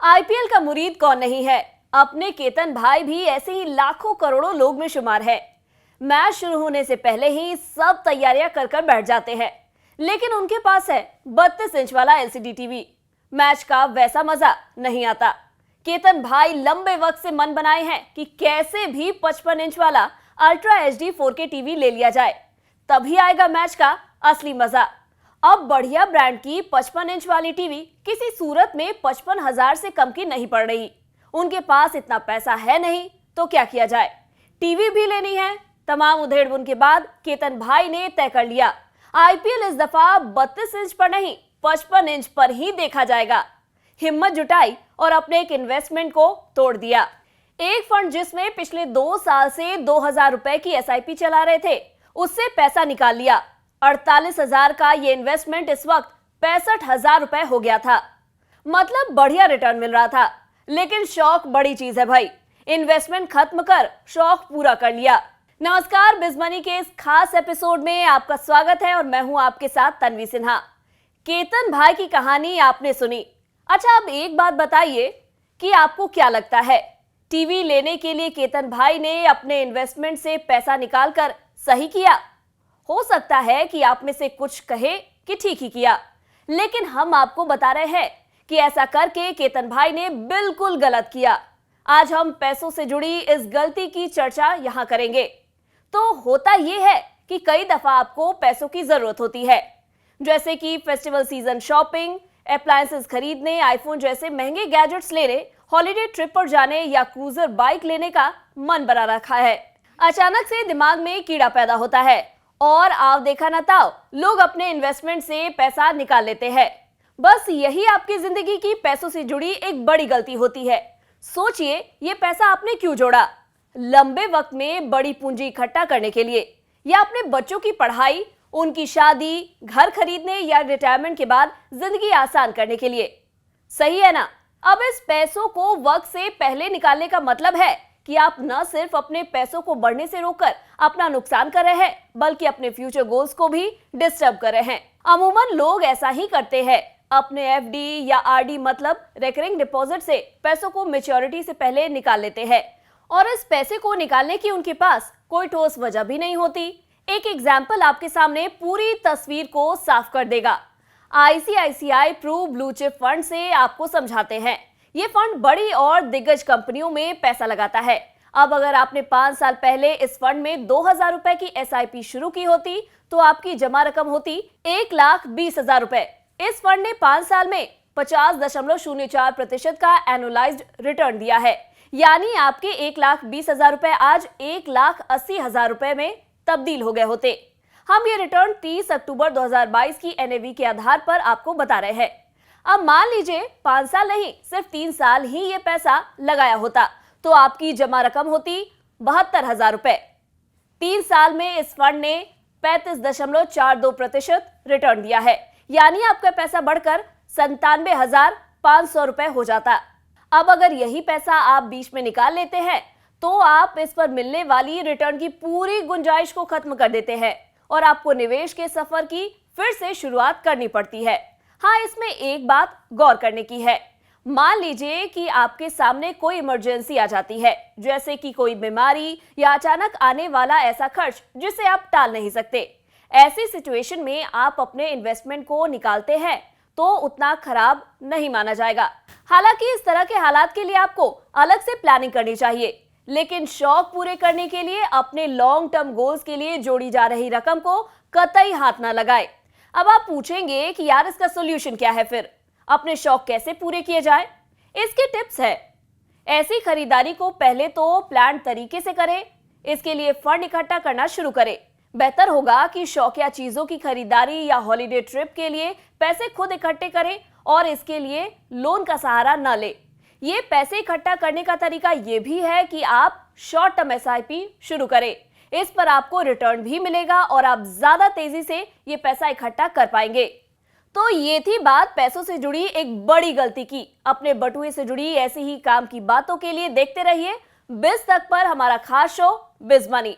IPL का मुरीद कौन नहीं है। अपने केतन भाई भी ऐसे ही लाखों करोड़ों लोग में शुमार है। मैच शुरू होने से पहले ही सब तैयारियां कर कर बैठ जाते हैं, लेकिन उनके पास है 32 इंच वाला एलसीडी टीवी। मैच का वैसा मजा नहीं आता। केतन भाई लंबे वक्त से मन बनाए हैं कि कैसे भी 55 इंच वाला अल्ट्रा एचडी 4K टीवी ले लिया जाए, तभी आएगा मैच का असली मजा। अब बढ़िया ब्रांड की 55 इंच वाली टीवी किसी सूरत में 55,000 से कम की नहीं पड़ रही। उनके पास इतना पैसा है नहीं, तो क्या किया जाए। टीवी भी लेनी है। तमाम उधेड़बुन के बाद केतन भाई ने तय कर लिया, आईपीएल इस दफा 32 इंच पर नहीं 55 इंच पर ही देखा जाएगा। हिम्मत जुटाई और अपने एक इन्वेस्टमेंट को तोड़ दिया। एक फंड जिसमें पिछले 2 साल से 2,000 रुपए की एसआईपी चला रहे थे, उससे पैसा निकाल लिया। 48,000 का ये इन्वेस्टमेंट इस वक्त 65,000 रुपए हो गया था। मतलब बढ़िया रिटर्न मिल रहा था, लेकिन शौक बड़ी चीज है भाई। इन्वेस्टमेंट खत्म कर शौक पूरा कर लिया। नमस्कार, बिजमनी के इस खास एपिसोड में आपका स्वागत है और मैं हूं आपके साथ तन्वी सिन्हा। केतन भाई की कहानी आपने सुनी। अच्छा, अब एक बात बताइए कि आपको क्या लगता है, टीवी लेने के लिए केतन भाई ने अपने इन्वेस्टमेंट से पैसा निकालकर सही किया? हो सकता है कि आप में से कुछ कहे कि ठीक ही किया, लेकिन हम आपको बता रहे हैं कि ऐसा करके केतन भाई ने बिल्कुल गलत किया। आज हम पैसों से जुड़ी इस गलती की चर्चा यहां करेंगे। तो होता यह है कि कई दफा आपको पैसों की जरूरत होती है, जैसे कि फेस्टिवल सीजन शॉपिंग, अप्लायंसेस खरीदने, आईफोन जैसे महंगे गैजेट्स लेने, हॉलिडे ट्रिप पर जाने या क्रूजर बाइक लेने का मन बना रखा है। अचानक से दिमाग में कीड़ा पैदा होता है और आप देखा ना ताओ, लोग अपने इन्वेस्टमेंट से पैसा निकाल लेते हैं। बस यही आपकी जिंदगी की पैसों से जुड़ी एक बड़ी गलती होती है। सोचिए, ये पैसा आपने क्यों जोड़ा? लंबे वक्त में बड़ी पूंजी इकट्ठा करने के लिए, या अपने बच्चों की पढ़ाई, उनकी शादी, घर खरीदने या रिटायरमेंट के बाद जिंदगी आसान करने के लिए। सही है ना? अब इस पैसों को वक्त से पहले निकालने का मतलब है कि आप न सिर्फ अपने पैसों को बढ़ने से रोककर अपना नुकसान कर रहे हैं, बल्कि अपने फ्यूचर गोल्स को भी डिस्टर्ब कर रहे हैं। अमूमन लोग ऐसा ही करते हैं। अपने एफडी या आरडी मतलब रिकरिंग डिपॉजिट से पैसों को मैच्योरिटी से पहले निकाल लेते हैं, और इस पैसे को निकालने की उनके पास कोई ठोस वजह भी नहीं होती। एक एग्जाम्पल आपके सामने पूरी तस्वीर को साफ कर देगा। आईसीआईसीआई प्रू ब्लू चिप फंड से आपको समझाते हैं। ये फंड बड़ी और दिग्गज कंपनियों में पैसा लगाता है। अब अगर आपने 5 साल पहले इस फंड में 2,000 रुपए की एसआईपी शुरू की होती, तो आपकी जमा रकम होती 1,20,000 रुपए। इस फंड ने 5 साल में 50.04% का एनुअलाइज्ड रिटर्न दिया है। यानी आपके 1,20,000 रुपए आज 1,80,000 रुपए में तब्दील हो गए होते। हम ये रिटर्न 30 अक्टूबर 2022 की एनएवी के आधार पर आपको बता रहे हैं। अब मान लीजिए 5 साल नहीं, सिर्फ 3 साल ही ये पैसा लगाया होता, तो आपकी जमा रकम होती 72,000 रुपए। 3 साल में इस फंड ने 35.42% रिटर्न दिया है, यानी आपका पैसा बढ़कर 97,500 रुपए हो जाता। अब अगर यही पैसा आप बीच में निकाल लेते हैं, तो आप इस पर मिलने वाली रिटर्न की पूरी गुंजाइश को खत्म कर देते हैं और आपको निवेश के सफर की फिर से शुरुआत करनी पड़ती है। हाँ, इसमें एक बात गौर करने की है। मान लीजिए कि आपके सामने कोई इमरजेंसी आ जाती है, जैसे कि कोई बीमारी या अचानक आने वाला ऐसा खर्च जिसे आप टाल नहीं सकते। ऐसी सिचुएशन में आप अपने इन्वेस्टमेंट को निकालते हैं तो उतना खराब नहीं माना जाएगा। हालांकि इस तरह के हालात के लिए आपको अलग से प्लानिंग करनी चाहिए, लेकिन शौक पूरे करने के लिए अपने लॉन्ग टर्म गोल्स के लिए जोड़ी जा रही रकम को कतई हाथ ना लगाए। अब आप पूछेंगे कि यार, इसका सॉल्यूशन क्या है? फिर अपने शौक कैसे पूरे किए जाए? इसके टिप्स है। ऐसी खरीदारी को पहले तो प्लान तरीके से करें। इसके लिए फंड इकट्ठा करना शुरू करें। बेहतर होगा कि शौकिया चीजों की खरीदारी या हॉलिडे ट्रिप के लिए पैसे खुद इकट्ठे करें और इसके लिए लोन का सहारा न ले। ये पैसे इकट्ठा करने का तरीका ये भी है कि आप शॉर्ट टर्म एसआईपी शुरू करें। इस पर आपको रिटर्न भी मिलेगा और आप ज्यादा तेजी से ये पैसा इकट्ठा कर पाएंगे। तो ये थी बात पैसों से जुड़ी एक बड़ी गलती की। अपने बटुए से जुड़ी ऐसे ही काम की बातों के लिए देखते रहिए बिज तक पर हमारा खास शो बिज मनी।